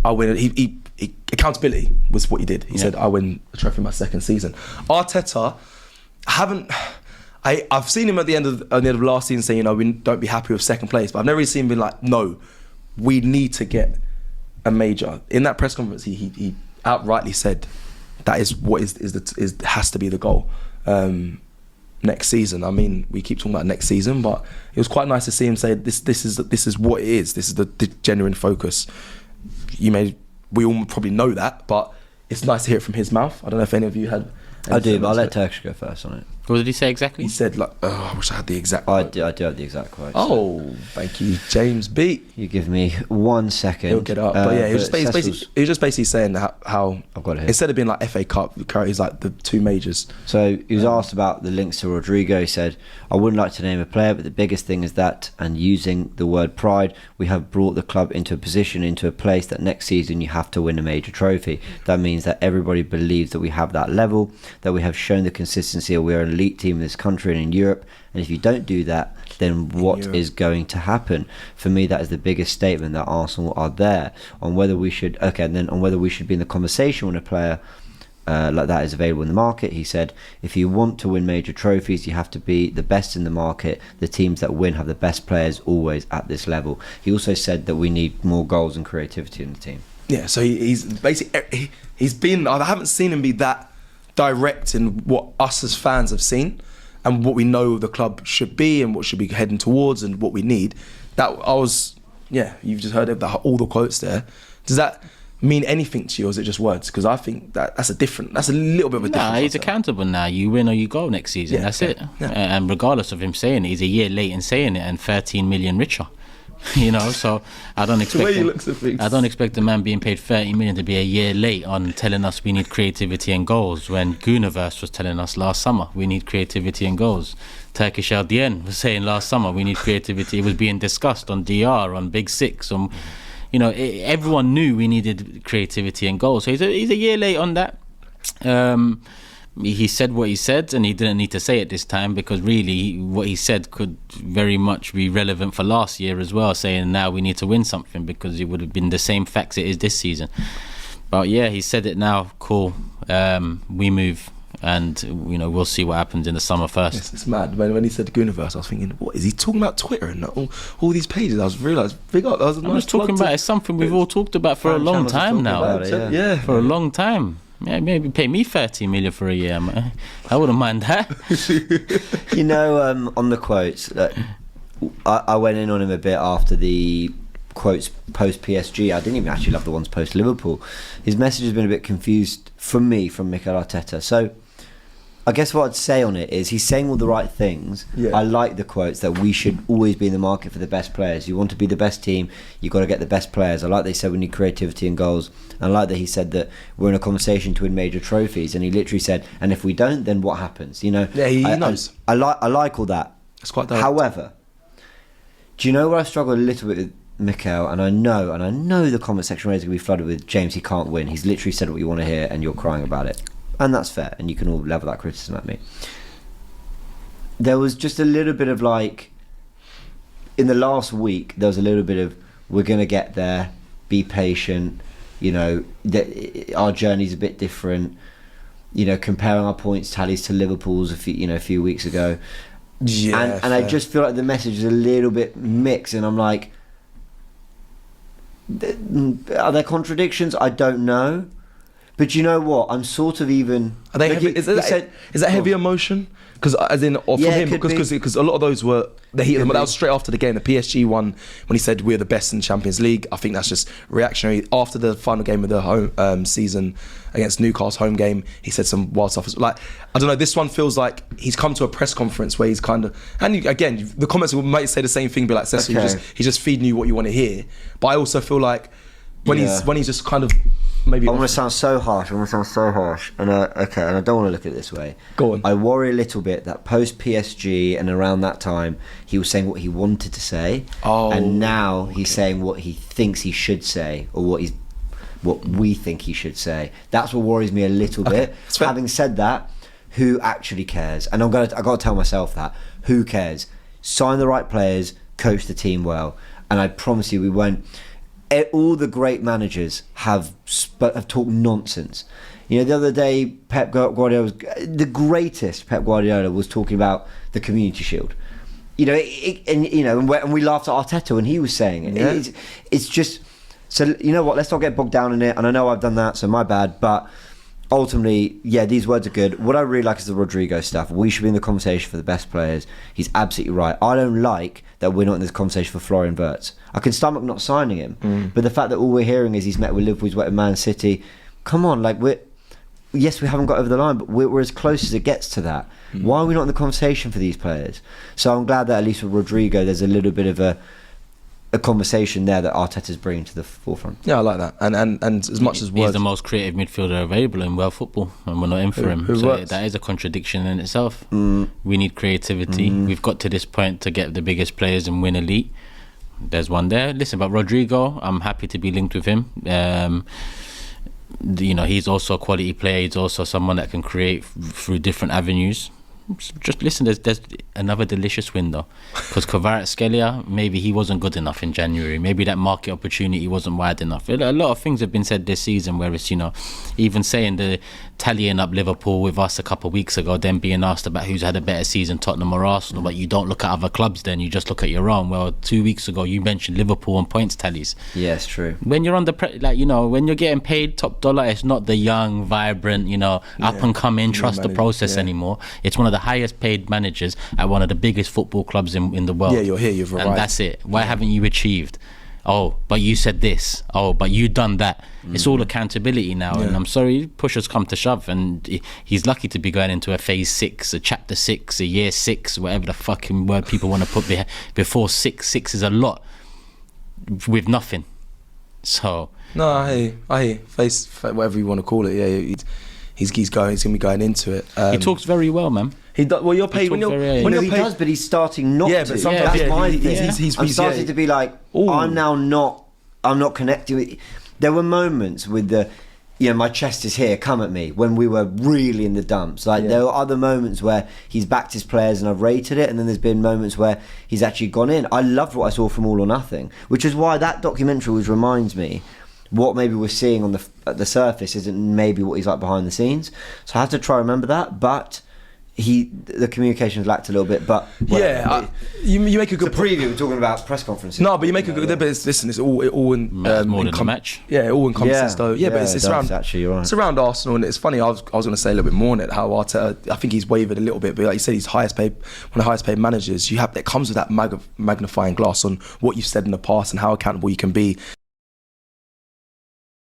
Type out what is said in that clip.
I win. He accountability was what he did. He said, I win a trophy my second season. Arteta, I've seen him at the end of last season saying, we don't be happy with second place, but I've never really seen him be like, no, we need to get a major. In that press conference, he outrightly said that is what has to be the goal next season. I mean, we keep talking about next season, but it was quite nice to see him say this is what it is. This is the genuine focus. We all probably know that, but it's nice to hear it from his mouth. I don't know if any of you had. I do, but I'll let Turkish go first on it. What did he say exactly? He said, I wish I had the exact quote. I do have the exact quote. Oh, thank you, James B. You give me 1 second. He'll get up. But yeah, he was just basically saying how I've got it here. Instead of being like FA Cup, he's like the two majors. So he was asked about the links to Rodrigo. He said, I wouldn't like to name a player, but the biggest thing is that, and using the word pride, we have brought the club into a place that next season you have to win a major trophy. That means that everybody believes that we have that level, that we have shown the consistency, we are an elite team in this country and in Europe, and if you don't do that, then what is going to happen? For me, that is the biggest statement, that Arsenal are there. On whether we should be in the conversation when a player like that is available in the market, he said, if you want to win major trophies, you have to be the best in the market. The teams that win have the best players always at this level. He also said that we need more goals and creativity in the team. Yeah, so he's basically I haven't seen him be that direct in what us as fans have seen and what we know the club should be and what should be heading towards and what we need. You've just heard all the quotes there. Does that mean anything to you, or is it just words? Because I think that's a little bit of a difference. Nah, he's accountable now. You win or you go next season. That's it. Yeah. And regardless of him saying it, he's a year late in saying it and 13 million richer. So I don't expect the man being paid 30 million to be a year late on telling us we need creativity and goals, when Gooniverse was telling us last summer we need creativity and goals. Turkish LDN was saying last summer we need creativity. It was being discussed on DR, on Big Six, everyone knew we needed creativity and goals. So he's a year late on that. He said what he said, and he didn't need to say it this time, because really what he said could very much be relevant for last year as well, saying now we need to win something, because it would have been the same facts it is this season. But yeah, he said it now. Cool. We move, and we'll see what happens in the summer first. It's mad. When he said Gooniverse, I was thinking, what is he talking about? Twitter and all these pages? I realised, big up. I'm just talking about it's something we've all talked about for a long time now. For a long time. Yeah, maybe pay me 30 million for a year, man. I wouldn't mind that. On the quotes, I went in on him a bit after the quotes post PSG. I didn't even actually love the ones post Liverpool. His message has been a bit confused for me from Mikel Arteta. So I guess what I'd say on it is he's saying all the right things. Yeah. I like the quotes that we should always be in the market for the best players. You want to be the best team, you've got to get the best players. I like they said we need creativity and goals. And I like that he said that we're in a conversation to win major trophies. And he literally said, and if we don't, then what happens? He knows. I like all that. It's quite direct. However, do you know where I struggle a little bit with Mikel? And I know the comment section is going to be flooded with James, he can't win. He's literally said what you want to hear and you're crying about it. And that's fair, and you can all level that criticism at me. There was just a little bit of in the last week, there was a little bit of, we're going to get there, be patient, our journey's a bit different, comparing our points tallies to Liverpool's a few weeks ago. Yeah, and I just feel like the message is a little bit mixed, and I'm like, are there contradictions? I don't know. But you know what? I'm sort of even. Are they heavy, is that heavy emotion? Because because a lot of those were the heat. That was straight after the game, the PSG one, when he said we're the best in Champions League. I think that's just reactionary. After the final game of the home season against Newcastle, home game, he said some wild stuff. Like, I don't know. This one feels like he's come to a press conference where he's kind of, and again, the comments might say the same thing, be like, Cecil, he's just feeding you what you want to hear. But I also feel like when he's just kind of. Maybe I'm going to sound so harsh. And I don't want to look at it this way. Go on. I worry a little bit that post PSG and around that time, he was saying what he wanted to say, and now he's saying what he thinks he should say, or what we think he should say. That's what worries me a little bit. Having said that, who actually cares? And I got to tell myself that. Who cares? Sign the right players, coach the team well, and I promise you, we won't. all the great managers have talked nonsense. You know, the other day, Pep Guardiola the greatest Pep Guardiola was talking about the Community Shield. You know, and we laughed at Arteta when he was saying it. Yeah. It's just, so you know what? Let's not get bogged down in it. And I know I've done that, so my bad. But ultimately, yeah, these words are good. What I really like is the Rodrigo stuff. We should be in the conversation for the best players. He's absolutely right. I don't like that we're not in this conversation for Florian Wirtz. I can stomach not signing him, but the fact that all we're hearing is he's met with Liverpool, he's met with Man City. Come on, like yes, we haven't got over the line, but we're as close as it gets to that. Why are we not in the conversation for these players? So I'm glad that at least with Rodrigo, there's a little bit of a conversation there that Arteta's bringing to the forefront. Yeah, I like that. And as much as he's the most creative midfielder available in world football, and we're not in for him. So that is a contradiction in itself. We need creativity. We've got to this point to get the biggest players and win elite. There's one there. Listen, but Rodrigo, I'm happy to be linked with him. You know, he's also a quality player. He's also someone that can create through different avenues. Just listen, there's another delicious window, because Kvaratskhelia, maybe he wasn't good enough in January. Maybe that market opportunity wasn't wide enough. A lot of things have been said this season, where it's, you know, even saying the tallying up Liverpool with us a couple of weeks ago, then being asked about who's had a better season, Tottenham or Arsenal, but you don't look at other clubs, then you just look at your own. Well, 2 weeks ago you mentioned Liverpool on points tallies. Yeah, it's true. When you're on like, you know, when you're getting paid top dollar, it's not the young, vibrant, you know, up and coming, trust the process anymore. It's one of the highest paid managers at one of the biggest football clubs in the world. Yeah, you're here, you've arrived. And that's it. Why haven't you achieved? Oh, but you said this. Oh, but you done that. It's all accountability now. And I'm sorry, push has come to shove, and he's lucky to be going into a phase 6, a chapter 6, a year 6, whatever the fucking word people want to put before 6. 6 is a lot with nothing. So no, I hear. Face whatever you want to call it. Yeah, he's gonna be going into it. He talks very well, man. He does, well, you're paid when you're he does, but he's starting not to. But sometimes that's my thing. I'm starting to be like, I'm not connecting with. There were moments with the, you know, my chest is here, come at me, when we were really in the dumps. Like there were other moments where he's backed his players and I've rated it, and then there's been moments where he's actually gone in. I loved what I saw from All or Nothing, which is why that documentary always reminds me what maybe we're seeing on the surface isn't maybe what he's like behind the scenes. So I have to try and remember that, but the communications lacked a little bit, but you make a good preview. We're talking about press conferences. No, but you make a good. But listen, it's all in more than a match. Yeah, all encompasses though. Yeah, but it's around. Actually, you're right. It's around Arsenal, and it's funny. I was going to say a little bit more on it. How Arteta, I think he's wavered a little bit, but like you said, he's one of the highest paid managers. That comes with that magnifying glass on what you've said in the past and how accountable you can be.